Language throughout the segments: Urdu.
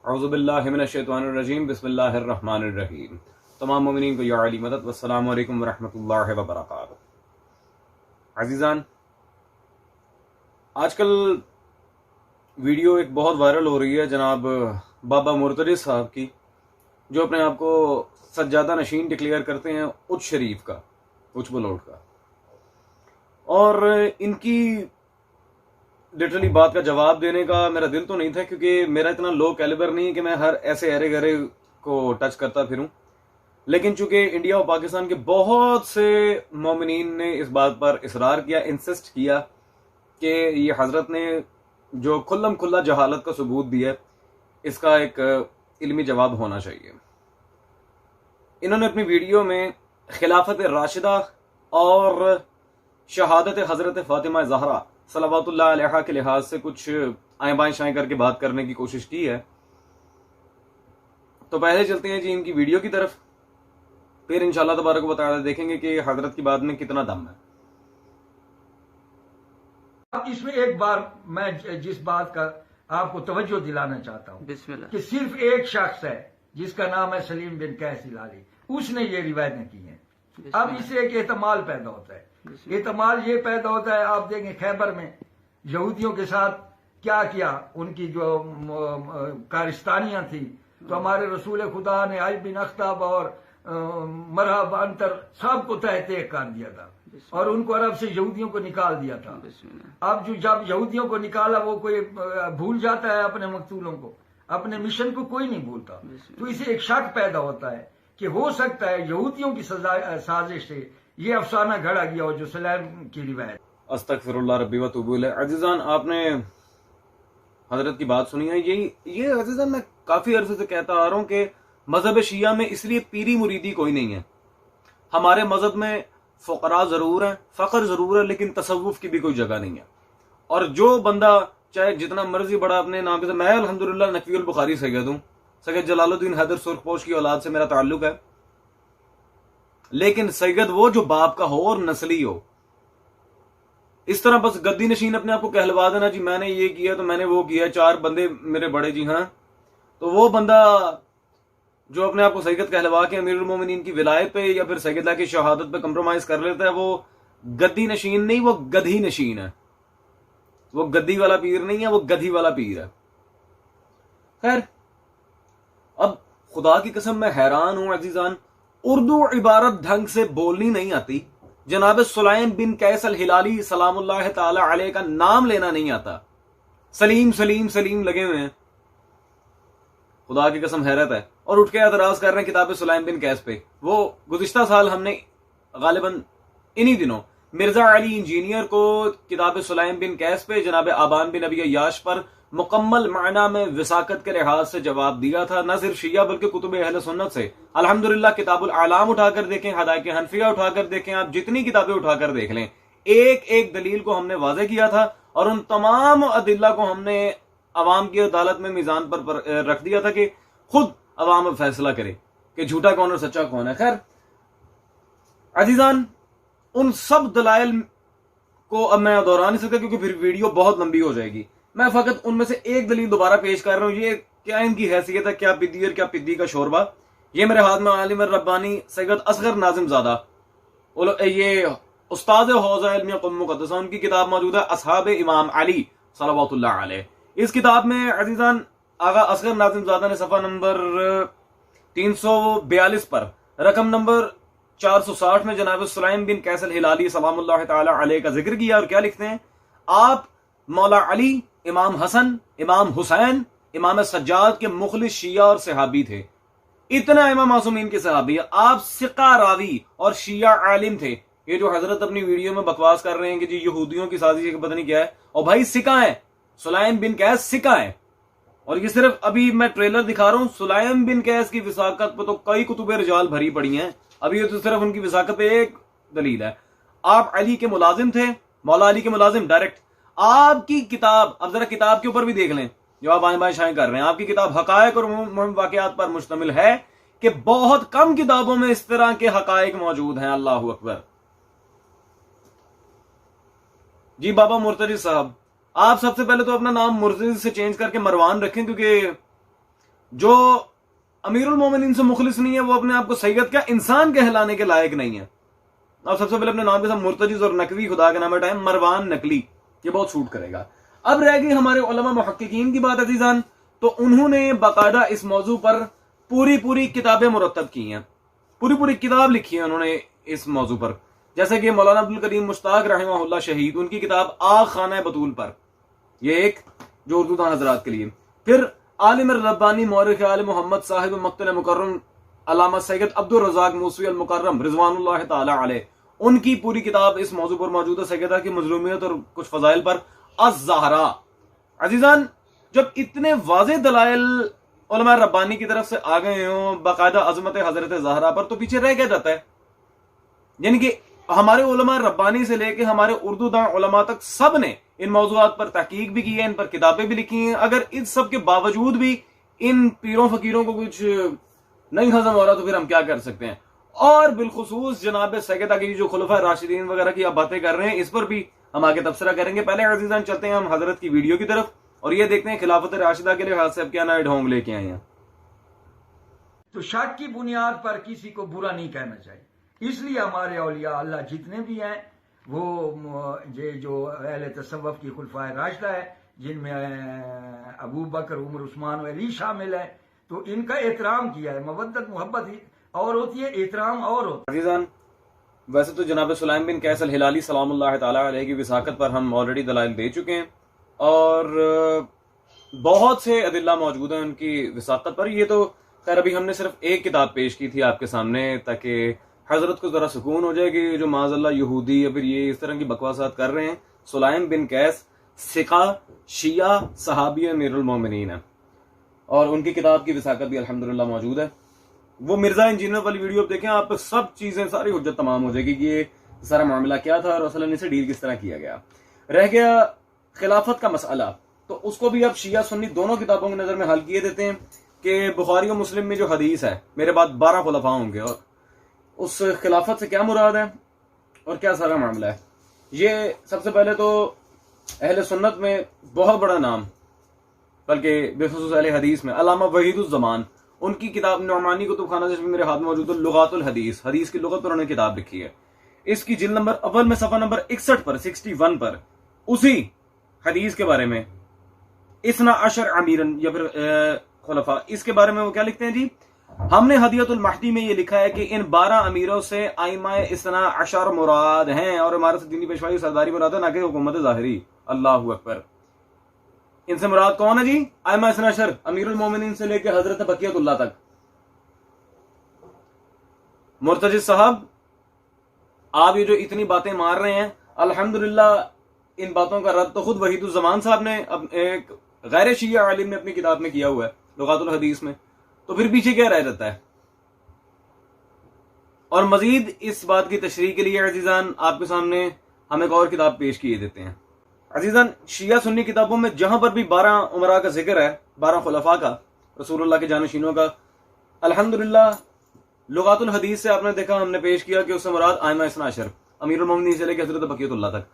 اعوذ باللہ من الشیطان الرجیم بسم اللہ الرحمن الرحیم. تمام مومنین کو یا علی مدد. والسلام علیکم ورحمۃ اللہ وبرکاتہ. عزیزان، آج کل ویڈیو ایک بہت وائرل ہو رہی ہے جناب بابا مرتضی صاحب کی، جو اپنے آپ کو سجادہ نشین ڈکلیئر کرتے ہیں اچ شریف کا، اچ بلوٹ کا، اور ان کی لٹرلی بات کا جواب دینے کا میرا دل تو نہیں تھا، کیونکہ میرا اتنا لو کیلیبر نہیں ہے کہ میں ہر ایسے ارے گرے کو ٹچ کرتا پھروں. لیکن چونکہ انڈیا اور پاکستان کے بہت سے مومنین نے اس بات پر اصرار کیا، انسسٹ کیا کہ یہ حضرت نے جو کھلم کھلا جہالت کا ثبوت دیا، اس کا ایک علمی جواب ہونا چاہیے. انہوں نے اپنی ویڈیو میں خلافت راشدہ اور شہادت حضرت فاطمہ زہرا صلوات اللہ علیہا کے لحاظ سے کچھ آئیں بائیں شائیں کر کے بات کرنے کی کوشش کی ہے. تو پہلے چلتے ہیں جی ان کی ویڈیو کی طرف، پھر انشاءاللہ تبارک و تعالی دیکھیں گے کہ حضرت کی بات میں کتنا دم ہے. اب اس میں ایک بار میں جس بات کا آپ کو توجہ دلانا چاہتا ہوں بسم اللہ. کہ صرف ایک شخص ہے جس کا نام ہے سلیم بن قیس ہلالی، اس نے یہ روایتیں کی ہیں. اب اس سے ایک احتمال پیدا ہوتا ہے. احتمال یہ پیدا ہوتا ہے، آپ دیکھیں خیبر میں یہودیوں کے ساتھ کیا ان کی جو کارستانیاں تھیں، تو ہمارے رسول خدا نے عائب بن اختاب اور مرحب انتر سب کو تحت کر دیا تھا اور ان کو عرب سے یہودیوں کو نکال دیا تھا. اب جب یہودیوں کو نکالا، وہ کوئی بھول جاتا ہے اپنے مقتولوں کو، اپنے مشن کو کوئی نہیں بھولتا. تو اسے ایک شک پیدا ہوتا ہے کہ ہو سکتا ہے یہودیوں کی سازش سے یہ افسانہ گھڑا گیا ہو جو سلیم کی روایت. استغفر اللہ ربی و توب الیہ. عزیزان، آپ نے حضرت کی بات سنی ہے. یہ عزیزان میں کافی عرصے سے کہتا آ رہا ہوں کہ مذہب شیعہ میں اس لیے پیری مریدی کوئی نہیں ہے. ہمارے مذہب میں فقراء ضرور ہیں، فقر ضرور ہے، لیکن تصوف کی بھی کوئی جگہ نہیں ہے. اور جو بندہ چاہے جتنا مرضی بڑا اپنے نام کے، میں الحمدللہ نقی البخاری سید ہوں، سید جلال الدین حیدر سرخپوش کی اولاد سے میرا تعلق ہے. لیکن سید وہ جو باپ کا ہو اور نسلی ہو. اس طرح بس گدی نشین اپنے آپ کو کہلوا دینا جی میں نے یہ کیا تو میں نے وہ کیا، چار بندے میرے بڑے جی ہاں، تو وہ بندہ جو اپنے آپ کو سید کہلوا کے امیر المومنین کی ولایت پہ یا پھر سیدہ کی شہادت پہ کمپرومائز کر لیتا ہے، وہ گدی نشین نہیں، وہ گدھی نشین ہے. وہ گدی والا پیر نہیں ہے، وہ گدھی والا پیر ہے. خیر، اب خدا کی قسم میں حیران ہوں عزیزان، اردو عبارت ڈھنگ سے بولنی نہیں آتی. جناب سلیم بن قیس الہلالی سلام اللہ تعالی علیہ کا نام لینا نہیں آتا. سلیم سلیم سلیم لگے ہوئے ہیں. خدا کی قسم حیرت ہے. اور اٹھ کے اعتراض کر رہے ہیں کتاب سلیم بن قیس پہ. وہ گزشتہ سال ہم نے غالباً انہی دنوں مرزا علی انجینئر کو کتاب سلیم بن قیس پہ جناب آبان بن ابی عیاش پر مکمل معنی میں وساقت کے لحاظ سے جواب دیا تھا. نہ صرف شیعہ بلکہ کتب اہل سنت سے. الحمدللہ کتاب الاعلام اٹھا کر دیکھیں، حدائق حنفیہ اٹھا کر دیکھیں، آپ جتنی کتابیں اٹھا کر دیکھ لیں، ایک ایک دلیل کو ہم نے واضح کیا تھا اور ان تمام ادلہ کو ہم نے عوام کی عدالت میں میزان پر رکھ دیا تھا کہ خود عوام فیصلہ کرے کہ جھوٹا کون اور سچا کون ہے. خیر عزیزان، ان سب دلائل کو اب میں دہرا نہیں سکتا کیونکہ پھر ویڈیو بہت لمبی ہو جائے گی. میں فقط ان میں سے ایک دلیل دوبارہ پیش کر رہا ہوں. یہ کیا ان کی حیثیت ہے، کیا پدی اور کیا پدی کا شوربہ. یہ میرے ہاتھ میں عالم ربانی سید اصغر ناظم زادہ، یہ استاد حوزہ علمیہ قم مقدسہ، ان کی کتاب موجود ہے اصحاب امام علی صلوات اللہ علیہ. اس کتاب میں عزیزان آغا اصغر ناظم زادہ نے صفحہ نمبر 342 پر رقم نمبر 460 میں جناب سلیم بن قیس الہلالی سلام اللہ تعالی علیہ کا ذکر کیا. اور کیا لکھتے ہیں؟ آپ مولا علی، امام حسن، امام حسین، امام سجاد کے مخلص شیعہ اور صحابی تھے. اتنا امام معصومین کے صحابی ہے. آپ ثقہ راوی اور شیعہ عالم تھے. یہ جو حضرت اپنی ویڈیو میں بکواس کر رہے ہیں کہ جی یہودیوں کی سازش ہے، پتہ نہیں کیا ہے، اور بھائی ثقہ ہیں. سلیم بن قیس ثقہ ہیں. اور یہ صرف ابھی میں ٹریلر دکھا رہا ہوں. سلیم بن قیس کی وثاقت پہ تو کئی کتب رجال بھری پڑی ہیں. ابھی یہ تو صرف ان کی وثاقت پہ ایک دلیل ہے. آپ علی کے ملازم تھے، مولا علی کے ملازم ڈائریکٹ. آپ کی کتاب، اب ذرا کتاب کے اوپر بھی دیکھ لیں جو آپ آئیں بائیں شائیں کر رہے ہیں. آپ کی کتاب حقائق اور واقعات پر مشتمل ہے کہ بہت کم کتابوں میں اس طرح کے حقائق موجود ہیں. اللہ اکبر. جی بابا مرتضی صاحب، آپ سب سے پہلے تو اپنا نام مرتضی سے چینج کر کے مروان رکھیں، کیونکہ جو امیر المومنین سے مخلص نہیں ہے وہ اپنے آپ کو سید کیا انسان کہلانے کے لائق نہیں ہے. اب سب سے پہلے اپنے نام کے ساتھ مرتجز اور نقوی خدا کا نام ہٹائیں. مروان نقلی یہ بہت سوٹ کرے گا. اب رہ گئی ہمارے علماء محققین کی بات عزیزان. تو انہوں نے باقاعدہ اس موضوع پر پوری کتابیں مرتب کی ہیں, پوری کتاب لکھی ہے انہوں نے اس موضوع پر. جیسے کہ مولانا عبدالکریم مشتاق رحمہ اللہ شہید, ان کی کتاب آغ خانہ بطول پر, یہ ایک جو اردو دان حضرات کے لیے. پھر عالم ربانی مورخ آل محمد صاحب مقتل مکرم علامہ سید عبد الرزاق موسوی المکرم رضوان اللہ تعالی علیہ, ان کی پوری کتاب اس موضوع پر موجود ہے, سیدہ کی مظلومیت اور کچھ فضائل پر. الزہرا عزیزان, جب اتنے واضح دلائل علماء ربانی کی طرف سے آ گئے ہوں باقاعدہ عظمت حضرت زہرا پر, تو پیچھے رہ کیا جاتا ہے؟ یعنی کہ ہمارے علماء ربانی سے لے کے ہمارے اردو داں علماء تک سب نے ان موضوعات پر تحقیق بھی کی ہے, ان پر کتابیں بھی لکھی ہیں. اگر ان سب کے باوجود بھی ان پیروں فقیروں کو کچھ نہیں ہضم ہو رہا تو پھر ہم کیا کر سکتے ہیں؟ اور بالخصوص جناب سیدہ کی جو خلفاء راشدین وغیرہ کی آپ باتیں کر رہے ہیں, اس پر بھی ہم آگے تبصرہ کریں گے. پہلے عزیزان چلتے ہیں ہم حضرت کی ویڈیو کی طرف اور یہ دیکھتے ہیں خلافت راشدہ کے لحاظ سے اب کیا نئے ڈھونگ لے کے آئے ہیں. تو شک کی بنیاد پر کسی کو برا نہیں کہنا چاہیے. اس لیے ہمارے اولیاء اللہ جتنے بھی ہیں وہ یہ جو اہل تصوف کی خلفائے راشدہ ہے, جن میں ابو بکر, عمر, عثمان و علی شامل ہے, تو ان کا احترام کیا ہے. مودت محبت اور ہوتی ہے, احترام اور ہوتا ہے. عزیزان ویسے تو جناب سلیم بن قیس الہلالی سلام اللہ تعالی علیہ کی وثاقت پر ہم آلریڈی دلائل دے چکے ہیں اور بہت سے ادلہ موجود ہیں ان کی وثاقت پر. یہ تو خیر ابھی ہم نے صرف ایک کتاب پیش کی تھی آپ کے سامنے تاکہ حضرت کو ذرا سکون ہو جائے کہ جو معاذ اللہ یہودی یا پھر یہ اس طرح کی بکواسات کر رہے ہیں. سلیم بن قیس ثقہ شیعہ صحابی امیر المومنین ہے اور ان کی کتاب کی وثاقت بھی الحمدللہ موجود ہے. وہ مرزا انجینئر والی ویڈیو اب دیکھیں, آپ سب چیزیں ساری حجت تمام ہو جائے گی کہ یہ سارا معاملہ کیا تھا اور رسول اللہ سے ڈیل کس طرح کیا گیا. رہ گیا خلافت کا مسئلہ, تو اس کو بھی اب شیعہ سنی دونوں کتابوں کی نظر میں حل کیے دیتے ہیں کہ بخاری و مسلم میں جو حدیث ہے میرے بعد 12 خلفاء ہوں گے, اور اس خلافت سے کیا مراد ہے اور کیا سارا معاملہ ہے. یہ سب سے پہلے تو اہل سنت میں بہت بڑا نام, بلکہ بخصوص اہل حدیث میں علامہ وحید الزمان, ان کی کتاب نعمانی کتب خانہ جس میں میرے ہاتھ میں موجود ہے لغات الحدیث, حدیث کی لغت پر انہوں نے کتاب لکھی ہے. اس کی جلد نمبر اول میں صفحہ نمبر 61 پر 61 پر اسی حدیث کے بارے میں اثنا عشر امیرن یا پھر خلفاء, اس کے بارے میں وہ کیا لکھتے ہیں جی, ہم نے ہدیت المہدی میں یہ لکھا ہے کہ ان 12 امیروں سے ائمہ اثنا عشر مراد ہیں اور ہمارے سے دینی پیشوائی سرداری مراد ہے, نہ کہ حکومت ظاہری. اللہ اکبر. ان سے مراد کون ہے جی؟ ائمہ اثنا عشر, امیر المومنین سے لے کے حضرت بقیت اللہ تک. مرتجز صاحب آپ یہ جو اتنی باتیں مار رہے ہیں, الحمدللہ ان باتوں کا رد تو خود وحید الزمان صاحب نے ایک غیر شیعہ عالم نے اپنی کتاب میں کیا ہوا ہے لغات الحدیث میں, تو پھر پیچھے کیا رہ جاتا ہے؟ اور مزید اس بات کی تشریح کے لیے عزیزان آپ کے سامنے ہم ایک اور کتاب پیش کیے دیتے ہیں. عزیزان شیعہ سنی کتابوں میں جہاں پر بھی 12 عمراء کا ذکر ہے, 12 خلفاء کا, رسول اللہ کے جانشینوں کا, الحمدللہ لغات الحدیث سے آپ نے دیکھا ہم نے پیش کیا کہ اس سے مراد ائمہ اثنا عشر, امیر المومنین سے لے کے حضرت بقیت اللہ تک.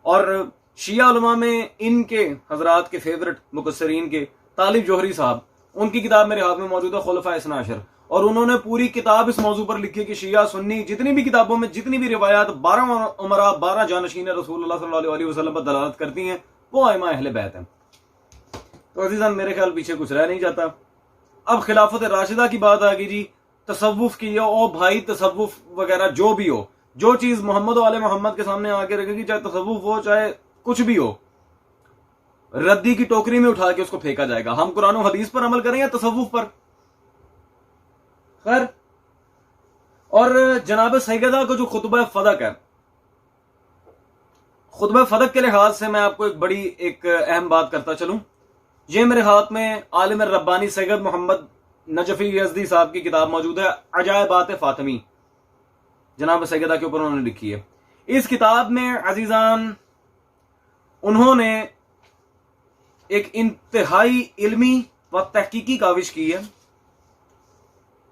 اور شیعہ علماء میں ان کے حضرات کے فیورٹ مکثرین کے طالب جوہری صاحب, ان کی کتاب میرے ہاتھ میں موجود ہے خلفاء اثنا عشر, اور انہوں نے پوری کتاب اس موضوع پر لکھی کہ شیعہ سنی جتنی بھی کتابوں میں جتنی بھی روایات 12 عمراء 12 جانشین رسول اللہ صلی اللہ علیہ وسلم پر دلالت کرتی ہیں وہ ائمہ اہل بیت ہیں. تو عزیزان میرے خیال پیچھے کچھ رہ نہیں جاتا. اب خلافت راشدہ کی بات آ گئی جی, تصوف کی او بھائی, تصوف وغیرہ جو بھی ہو, جو چیز محمد و آل محمد کے سامنے آ کے رکھے گی, چاہے تصوف ہو چاہے کچھ بھی ہو, ردی کی ٹوکری میں اٹھا کے اس کو پھینکا جائے گا. ہم قرآن و حدیث پر عمل کریں یا تصوف پر؟ خیر. اور جناب سیدہ کو جو خطبہ فدق ہے, خطبہ فدق کے لحاظ سے میں آپ کو ایک بڑی ایک اہم بات کرتا چلوں. یہ میرے ہاتھ میں عالم ربانی سید محمد نجفی یزدی صاحب کی کتاب موجود ہے عجائبات فاطمی, جناب سیدہ کے اوپر انہوں نے لکھی ہے. اس کتاب میں عزیزان انہوں نے ایک انتہائی علمی و تحقیقی کاوش کی ہے.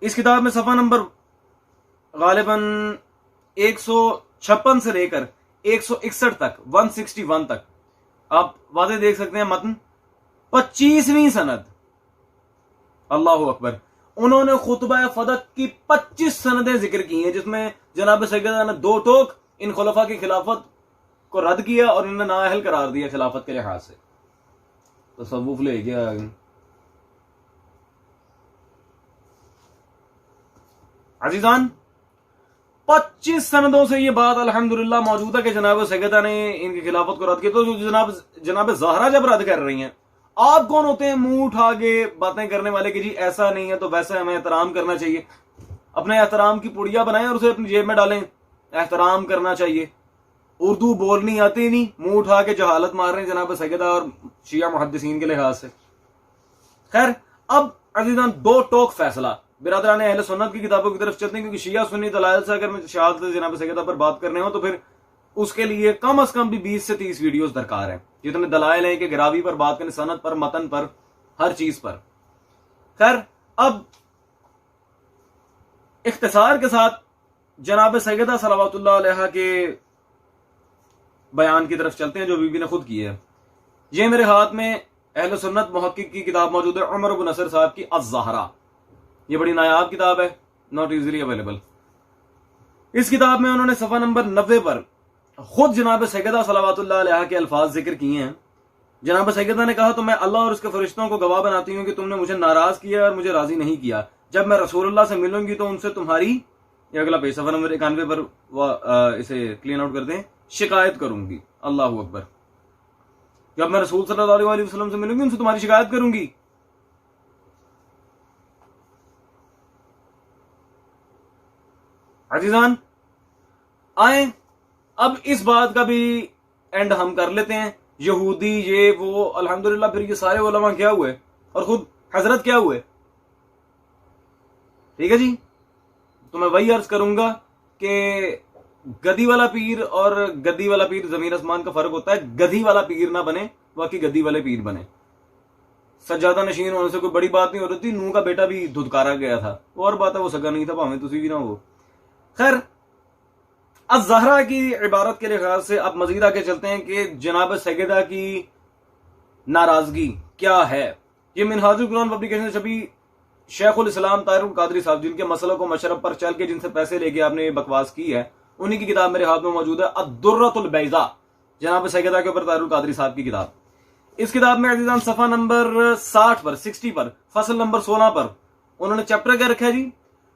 اس کتاب میں صفحہ نمبر غالباً 156 سے لے کر 161 تک 161 تک آپ واضح دیکھ سکتے ہیں متن 25ویں سند اللہ اکبر. انہوں نے خطبہ فدق کی 25 سندیں ذکر کی ہیں، جس میں جناب سیدہ نے 2 ٹوک ان خلفاء کی خلافت کو رد کیا اور انہیں نااہل قرار دیا خلافت کے لحاظ سے. تصوف لے گیا. عزیزان 25 سندوں سے یہ بات الحمدللہ موجود ہے کہ جناب سیدہ نے ان کی خلافت کو رد کیا. تو جناب زہرا جب رد کر رہی ہیں، آپ کون ہوتے ہیں منہ اٹھا کے باتیں کرنے والے کہ جی ایسا نہیں ہے تو ویسا ہمیں احترام کرنا چاہیے؟ اپنے احترام کی پڑیا بنائیں اور اسے اپنی جیب میں ڈالیں. احترام کرنا چاہیے. اردو بولنی آتی نہیں، منہ اٹھا کے جہالت مار رہے ہیں جناب سیدہ اور شیعہ محدثین کے لحاظ سے. خیر، اب عزیزان 2 ٹوک فیصلہ. برادران اہل سنت کی کتابوں کی طرف چلتے ہیں، کیونکہ شیعہ سنی دلائل سے اگر میں شہادت جناب سیدہ پر بات کرنے ہوں تو پھر اس کے لیے کم از کم بھی 20 سے 30 ویڈیوز درکار ہیں. جتنے دلائل ہیں کہ گراوی پر بات کریں، سند پر، متن پر، ہر چیز پر. خیر، اب اختصار کے ساتھ جناب سیدہ صلوات اللہ علیہ کے بیان کی طرف چلتے ہیں جو بی بی نے خود کی ہے. یہ میرے ہاتھ میں اہل سنت محقق کی کتاب موجود ہے، عمر بن نصر صاحب کی الزہرا. یہ بڑی نایاب کتاب ہے، ناٹ ایزیلی اویلیبل. اس کتاب میں انہوں نے صفحہ نمبر 90 پر خود جناب سیدہ صلوات اللہ علیہ کے الفاظ ذکر کیے ہیں. جناب سیدہ نے کہا تو میں اللہ اور اس کے فرشتوں کو گواہ بناتی ہوں کہ تم نے مجھے ناراض کیا اور مجھے راضی نہیں کیا. جب میں رسول اللہ سے ملوں گی تو ان سے تمہاری، یہ اگلا پیج صفحہ نمبر 91 پر اسے کلین آؤٹ کرتے ہیں، شکایت کروں گی. اللہ اکبر. جب میں رسول صلی اللہ علیہ وسلم سے ملوں گی ان سے تمہاری شکایت کروں گی. عزیزان آئیں اب اس بات کا بھی اینڈ ہم کر لیتے ہیں. یہودی یہ وہ، الحمدللہ پھر یہ سارے علماء کیا ہوئے اور خود حضرت کیا ہوئے. ٹھیک ہے جی. تو میں وہی عرض کروں گا کہ گدی والا پیر اور گدی والا پیر زمین آسمان کا فرق ہوتا ہے. گدھی والا پیر نہ بنے، باقی گدی والے پیر بنے. سجادہ نشین ہونے سے کوئی بڑی بات نہیں ہو رہی تھی. نوح کا بیٹا بھی دھدکارا گیا تھا، وہ اور بات ہے، وہ سگا نہیں تھا، بھاویں تسی بھی نہ ہو. خیر، الزہرا کی عبارت کے لحاظ سے اب مزید آگے چلتے ہیں کہ جناب سیدہ کی ناراضگی کیا ہے. یہ منہاج القرآن پبلیکیشن سے چھپی شیخ الاسلام طاہر القادری صاحب، جن کے مسئلوں کو مشرب پر چل کے جن سے پیسے لے کے آپ نے یہ بکواس کی ہے، انہی کی کتاب میرے ہاتھ میں موجود ہے، الدرۃ البیضاء، جناب سیدہ کے اوپر طاہر القادری صاحب کی کتاب. اس کتاب میں عزیزان صفحہ نمبر 60 پر فصل نمبر 16 پر انہوں نے چیپٹر کیا رکھا ہے جی،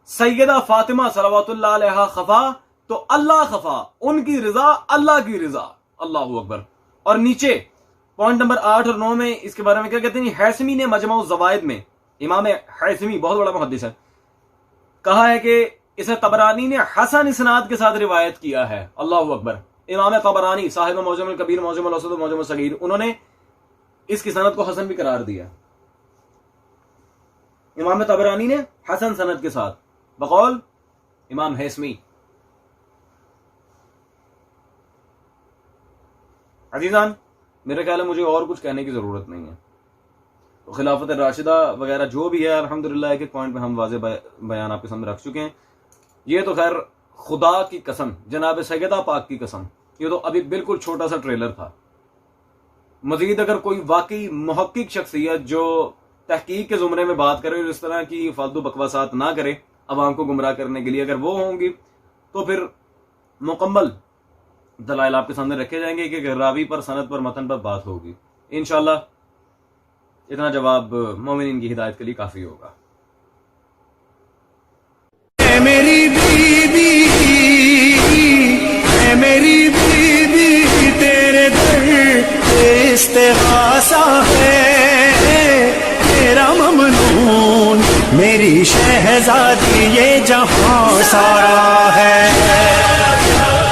سیدہ فاطمہ صلوات اللہ علیہ خفا تو اللہ خفا، ان کی رضا اللہ کی رضا. اللہ اکبر. اور نیچے پوائنٹ نمبر 8 اور 9 میں اس کے بارے میں کیا کہتے ہیں، حیثمی نے مجمع الزوائد میں، امام حیثمی بہت بڑا محدث ہے، کہا ہے کہ اسے طبرانی نے حسن اسناد کے ساتھ روایت کیا ہے. اللہ اکبر. امام طبرانی صاحب معجم الکبیر، معجم الاوسط و معجم الصغیر، انہوں نے اس کی سند کو حسن بھی قرار دیا. امام طبرانی نے حسن سند کے ساتھ بقول امام حیثمی. عزیزان میرے خیال ہے مجھے اور کچھ کہنے کی ضرورت نہیں ہے. تو خلافت راشدہ وغیرہ جو بھی ہے الحمدللہ ایک ایک پوائنٹ پہ ہم واضح بیان آپ کے سامنے رکھ چکے ہیں. یہ تو خیر خدا کی قسم، جناب سیدہ پاک کی قسم، یہ تو ابھی بالکل چھوٹا سا ٹریلر تھا. مزید اگر کوئی واقعی محقق شخصیت جو تحقیق کے زمرے میں بات کرے اور اس طرح کی فالتو بکواسات نہ کرے عوام کو گمراہ کرنے کے لیے، اگر وہ ہوں گی تو پھر مکمل دلائل آپ کے سامنے رکھے جائیں گے کہ راوی پر، سند پر، متن پر بات ہوگی. انشاءاللہ اتنا جواب مومنین کی ہدایت کے لیے کافی ہوگا. اے میری بیوی، اے میری بیوی، تیرے در استغاثہ ہے، تیرا ممنون میری شہزادی، یہ جہاں سارا ہے.